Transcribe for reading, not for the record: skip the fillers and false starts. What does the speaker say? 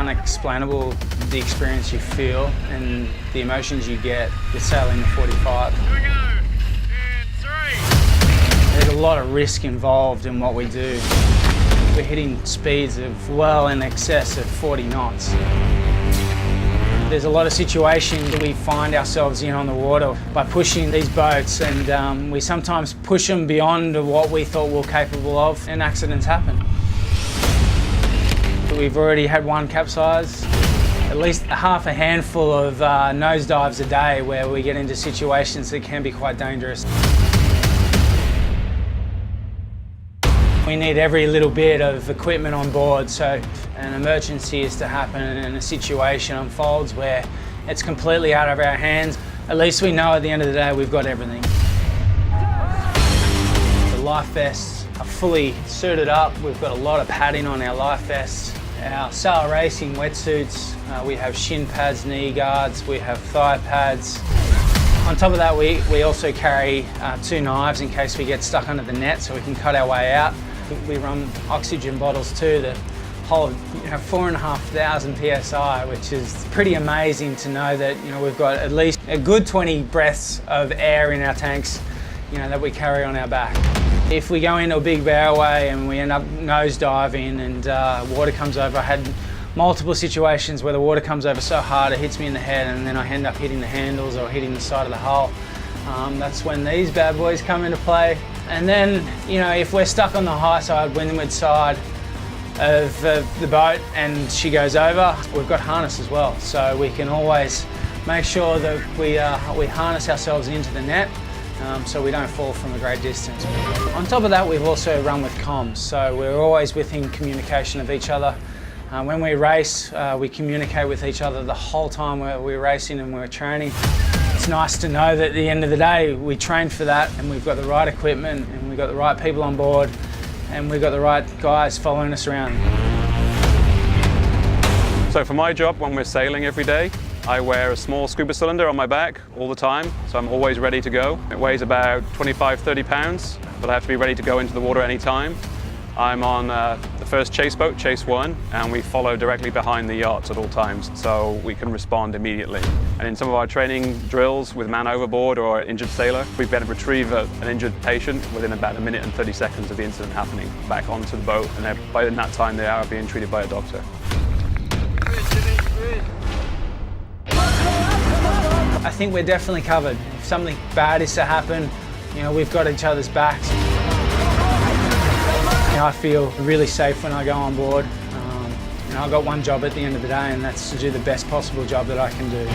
unexplainable, the experience you feel and the emotions you get with sailing the 45. Here we go. And 3. There's a lot of risk involved in what we do. We're hitting speeds of well in excess of 40 knots. There's a lot of situations that we find ourselves in on the water by pushing these boats, and we sometimes push them beyond what we thought we were capable of, and accidents happen. We've already had one capsize, at least half a handful of nosedives a day where we get into situations that can be quite dangerous. We need every little bit of equipment on board, so if an emergency is to happen and a situation unfolds where it's completely out of our hands, at least we know at the end of the day we've got everything. The life vests are fully suited up. We've got a lot of padding on our life vests. Our sail racing wetsuits, we have shin pads, knee guards, we have thigh pads. On top of that, we also carry 2 knives in case we get stuck under the net so we can cut our way out. We run oxygen bottles too that hold 4,500 psi, which is pretty amazing to know that we've got at least a good 20 breaths of air in our tanks that we carry on our back. If we go into a big barroway and we end up nose diving and water comes over, I had multiple situations where the water comes over so hard it hits me in the head and then I end up hitting the handles or hitting the side of the hull. That's when these bad boys come into play. And then, if we're stuck on the high side, windward side of the boat and she goes over, we've got harness as well. So we can always make sure that we harness ourselves into the net so we don't fall from a great distance. On top of that, we've also run with comms. So we're always within communication of each other. When we race, we communicate with each other the whole time we're racing and we're training. It's nice to know that at the end of the day, we trained for that and we've got the right equipment and we've got the right people on board and we've got the right guys following us around. So for my job, when we're sailing every day, I wear a small scuba cylinder on my back all the time, so I'm always ready to go. It weighs about 25-30 pounds, but I have to be ready to go into the water anytime. I'm on the first chase boat, Chase 1, and we follow directly behind the yachts at all times, so we can respond immediately. And in some of our training drills with man overboard or injured sailor, we've been able to retrieve an injured patient within about 1 minute and 30 seconds of the incident happening back onto the boat, and by that time they are being treated by a doctor. I think we're definitely covered. If something bad is to happen, we've got each other's backs. I feel really safe when I go on board. I've got one job at the end of the day, and that's to do the best possible job that I can do.